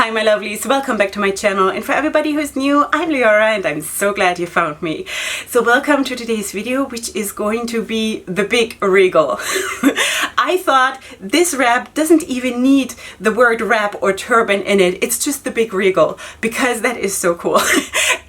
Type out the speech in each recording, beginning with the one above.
Hi my lovelies, welcome back to my channel, and for everybody who's new, I'm Leorah and I'm so glad you found me. So welcome to today's video, which is going to be the Big Regal. I thought this wrap doesn't even need the word wrap or turban in it, it's just the Big Regal, because that is so cool.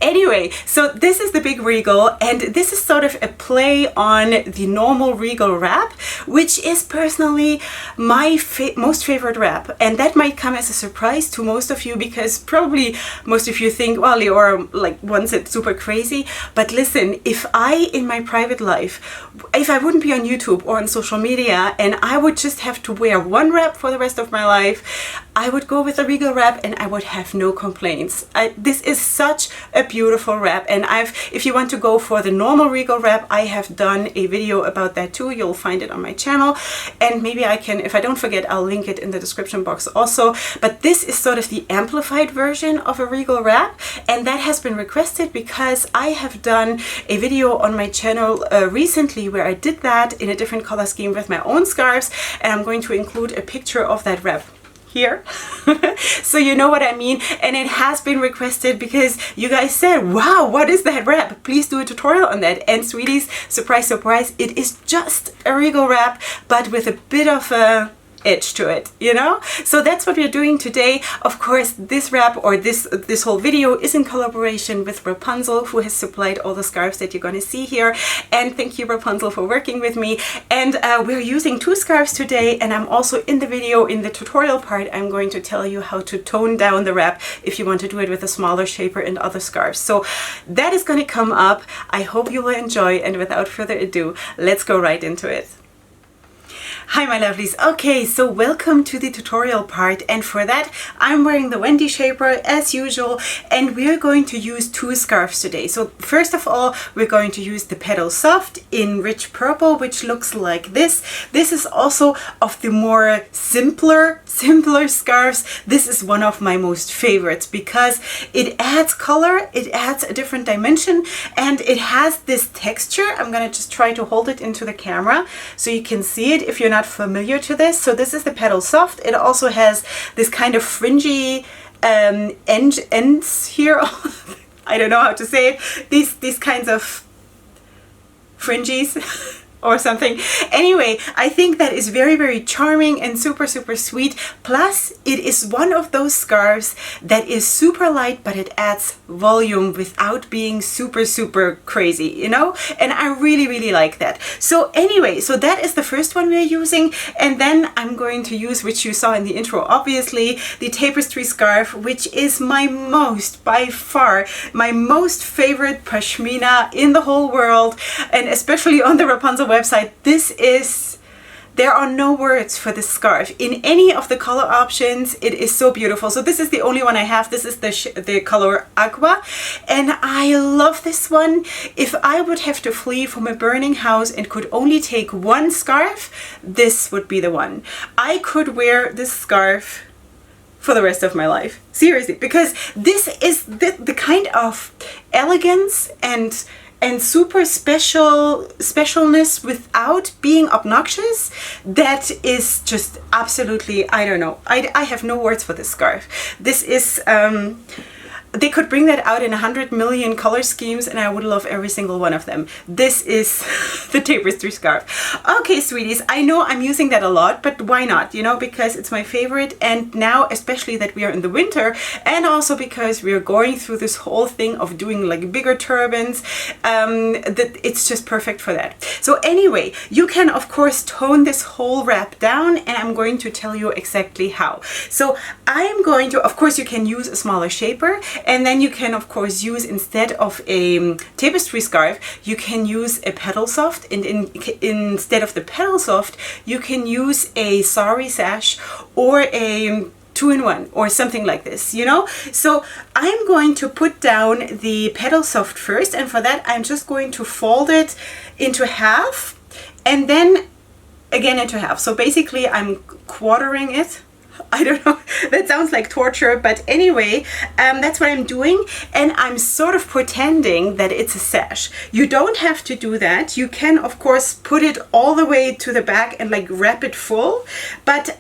Anyway, so this is the Big Regal, and this is sort of a play on the normal Regal wrap, which is personally my most favorite wrap, and that might come as a surprise to most of you, because probably most of you think, well, Leorah like wants it super crazy. But listen, if I in my private life, if I wouldn't be on YouTube or on social media and I would just have to wear one wrap for the rest of my life, I would go with a Regal wrap and I would have no complaints. This is such a beautiful wrap, and if you want to go for the normal Regal wrap, I have done a video about that too. You'll find it on my channel, and maybe I can, if I don't forget, I'll link it in the description box also. But this is sort of the amplified version of a Regal wrap, and that has been requested because I have done a video on my channel recently where I did that in a different color scheme with my own scarves, and I'm going to include a picture of that wrap here. So you know what I mean, and it has been requested because you guys said, wow, what is that wrap? Please do a tutorial on that. And sweeties, surprise surprise, it is just a Regal wrap but with a bit of a edge to it, you know? So that's what we're doing today. Of course, this wrap, or this whole video, is in collaboration with Wrapunzel, who has supplied all the scarves that you're going to see here. And thank you, Wrapunzel, for working with me. And we're using 2 scarves today, and I'm also in the video, in the tutorial part, I'm going to tell you how to tone down the wrap if you want to do it with a smaller shaper and other scarves. So that is going to come up. I hope you will enjoy, and without further ado, let's go right into it. Hi my lovelies. Okay, so welcome to the tutorial part, and for that I'm wearing the Wendy shaper as usual, and we're going to use 2 scarves today. So first of all, we're going to use the Petal Soft in rich purple, which looks like this. This is also of the more simpler scarves. This is one of my most favorites because it adds color, it adds a different dimension, and it has this texture. I'm gonna just try to hold it into the camera so you can see it if you're not familiar to this. So this is the Petal Soft. It also has this kind of fringy ends here. I don't know how to say it. These kinds of fringes or something. Anyway, I think that is very, very charming and super, super sweet. Plus, it is one of those scarves that is super light, but it adds volume without being super, super crazy, you know? And I really, really like that. So anyway, so that is the first one we're using. And then I'm going to use, which you saw in the intro, obviously, the tapestry scarf, which is by far, my most favorite pashmina in the whole world, and especially on the Wrapunzel website. There are no words for this scarf. In any of the color options, it is so beautiful. So this is the only one I have. This is the color Aqua, and I love this one. If I would have to flee from a burning house and could only take one scarf, this would be the one. I could wear this scarf for the rest of my life. Seriously, because this is the kind of elegance and super specialness without being obnoxious that is just absolutely, I don't know, I have no words for this scarf. This is they could bring that out in 100 million color schemes and I would love every single one of them. This is the tapestry scarf. Okay, sweeties, I know I'm using that a lot, but why not? You know, because it's my favorite, and now especially that we are in the winter, and also because we are going through this whole thing of doing like bigger turbans, that it's just perfect for that. So anyway, you can of course tone this whole wrap down, and I'm going to tell you exactly how. So I'm going to, of course, you can use a smaller shaper, and then you can of course use, instead of a tapestry scarf, you can use a Petal Soft, and instead of the Petal Soft you can use a sari sash or a 2-in-1 or something like this, you know? So I'm going to put down the Petal Soft first, and for that I'm just going to fold it into half and then again into half. So basically I'm quartering it. I don't know, that sounds like torture, but anyway, that's what I'm doing, and I'm sort of pretending that it's a sash. You don't have to do that. You can, of course, put it all the way to the back and like wrap it full, but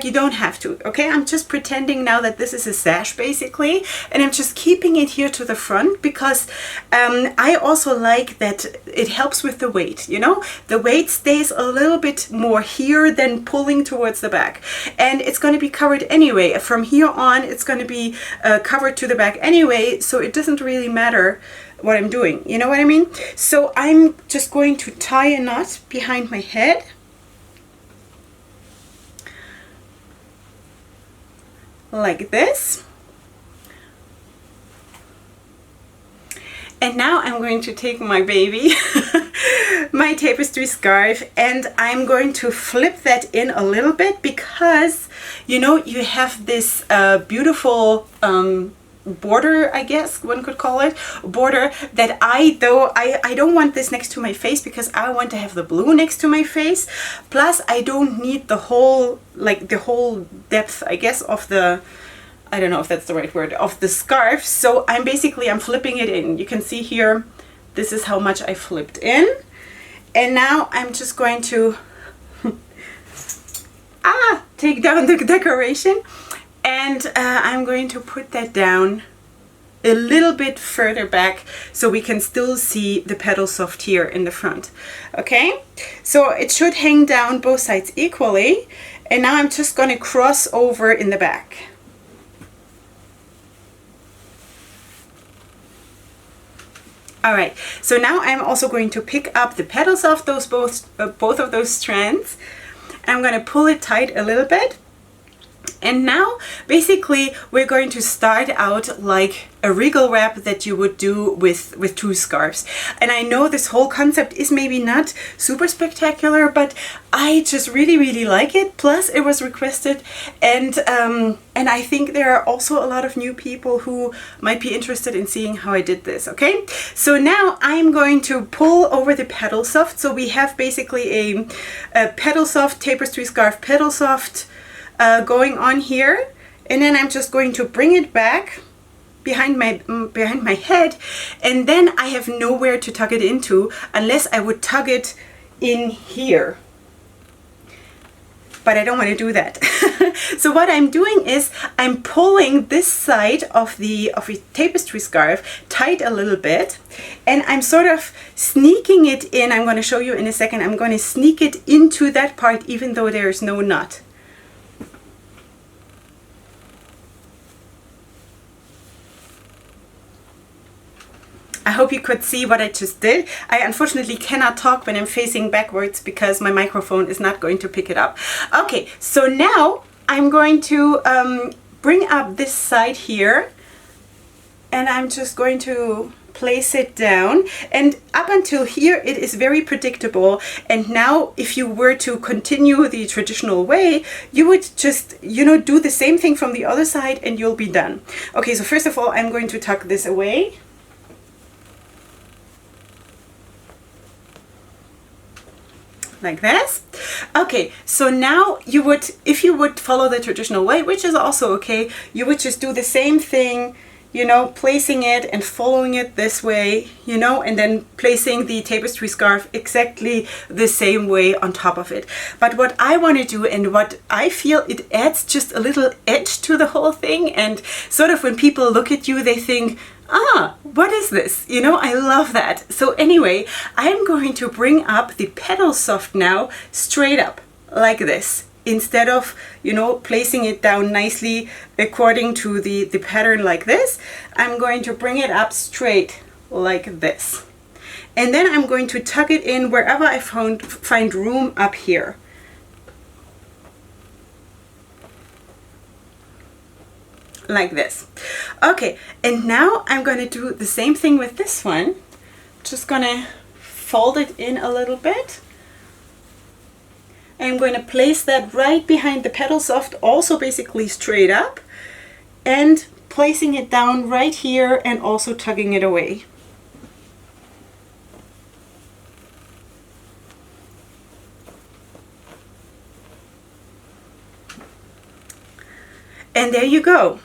you don't have to, okay? I'm just pretending now that this is a sash basically, and I'm just keeping it here to the front because I also like that it helps with the weight, you know? The weight stays a little bit more here than pulling towards the back, and it's going to be covered anyway. From here on, it's going to be covered to the back anyway, so it doesn't really matter what I'm doing, you know what I mean? So I'm just going to tie a knot behind my head. Like this. And now I'm going to take my baby, my tapestry scarf, and I'm going to flip that in a little bit because, you know, you have this beautiful border, I guess one could call it, border that I don't want this next to my face because I want to have the blue next to my face. Plus I don't need the whole, like the whole depth, I guess, of the, I don't know if that's the right word, of the scarf. So I'm flipping it in. You can see here, this is how much I flipped in. And now I'm just going to take down the decoration, and I'm going to put that down a little bit further back so we can still see the petal soft here in the front. Okay, so it should hang down both sides equally, and now I'm just going to cross over in the back. All right, so now I'm also going to pick up the petals of those both of those strands. I'm going to pull it tight a little bit. And now basically we're going to start out like a regal wrap that you would do with two scarves. And I know this whole concept is maybe not super spectacular, but I just really like it. Plus it was requested, and I think there are also a lot of new people who might be interested in seeing how I did this. Okay, so now I'm going to pull over the petal soft. So we have basically a petal soft tapestry scarf petal soft going on here, and then I'm just going to bring it back behind my head, and then I have nowhere to tuck it into unless I would tuck it in here, but I don't want to do that. So what I'm doing is I'm pulling this side of the tapestry scarf tight a little bit, and I'm sort of sneaking it in. I'm going to show you in a second. I'm going to sneak it into that part even though there is no knot. I hope you could see what I just did. I unfortunately cannot talk when I'm facing backwards because my microphone is not going to pick it up. Okay, so now I'm going to bring up this side here, and I'm just going to place it down, and up until here it is very predictable. And now if you were to continue the traditional way, you would just, you know, do the same thing from the other side and you'll be done. Okay, so first of all I'm going to tuck this away. Like this. Okay, so now you would, if you would follow the traditional way, which is also okay, you would just do the same thing, you know, placing it and following it this way, you know, and then placing the tapestry scarf exactly the same way on top of it. But what I want to do, and what I feel it adds just a little edge to the whole thing, and sort of when people look at you, they think, ah, what is this? You know, I love that. So anyway, I'm going to bring up the petal soft now straight up like this, instead of, you know, placing it down nicely according to the pattern like this. I'm going to bring it up straight like this. And then I'm going to tuck it in wherever I find room up here. Like this. Okay, and now I'm going to do the same thing with this one. Just going to fold it in a little bit. I'm going to place that right behind the petal soft, also basically straight up, and placing it down right here and also tugging it away. And there you go.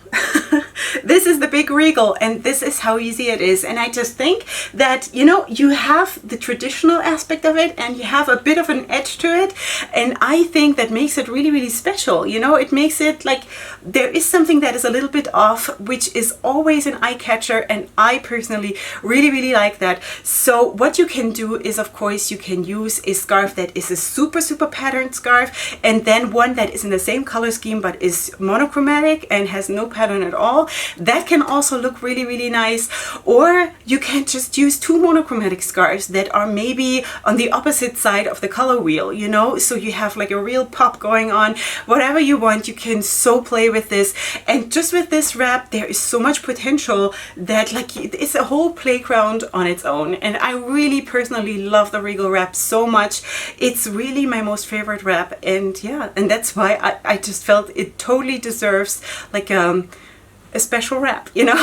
This is the Big Regal, and this is how easy it is. And I just think that, you know, you have the traditional aspect of it and you have a bit of an edge to it. And I think that makes it really, really special. You know, it makes it like there is something that is a little bit off, which is always an eye catcher. And I personally really, really like that. So what you can do is, of course, you can use a scarf that is a super, super patterned scarf, and then one that is in the same color scheme but is monochromatic and has no pattern at all. That can also look really, really nice. Or you can just use two monochromatic scarves that are maybe on the opposite side of the color wheel, you know, so you have like a real pop going on. Whatever you want, you can so play with this. And just with this wrap, there is so much potential that like it's a whole playground on its own. And I really personally love the Regal wrap so much. It's really my most favorite wrap. And yeah, and that's why I just felt it totally deserves like a special wrap, you know,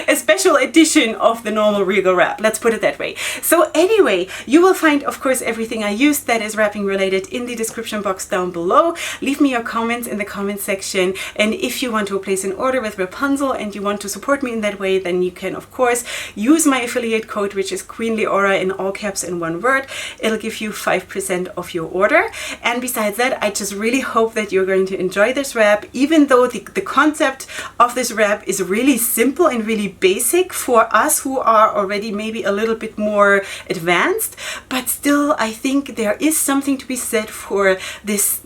a special edition of the normal Regal wrap. Let's put it that way. So anyway, you will find, of course, everything I used that is wrapping related in the description box down below. Leave me your comments in the comment section. And if you want to place an order with Wrapunzel and you want to support me in that way, then you can, of course, use my affiliate code, which is Queen Leorah in all caps in one word. It'll give you 5% off your order. And besides that, I just really hope that you're going to enjoy this wrap, even though the concept of this wrap is really simple and really basic for us who are already maybe a little bit more advanced. But still, I think there is something to be said for this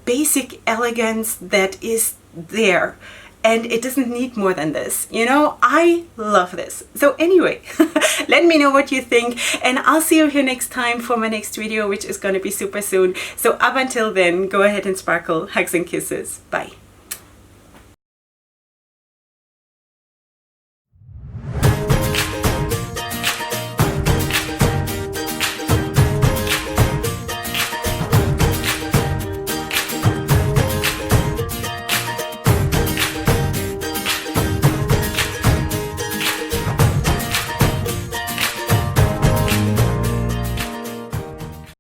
basic elegance that is there. And it doesn't need more than this. You know, I love this. So anyway, let me know what you think. And I'll see you here next time for my next video, which is going to be super soon. So up until then, go ahead and sparkle. Hugs and kisses. Bye.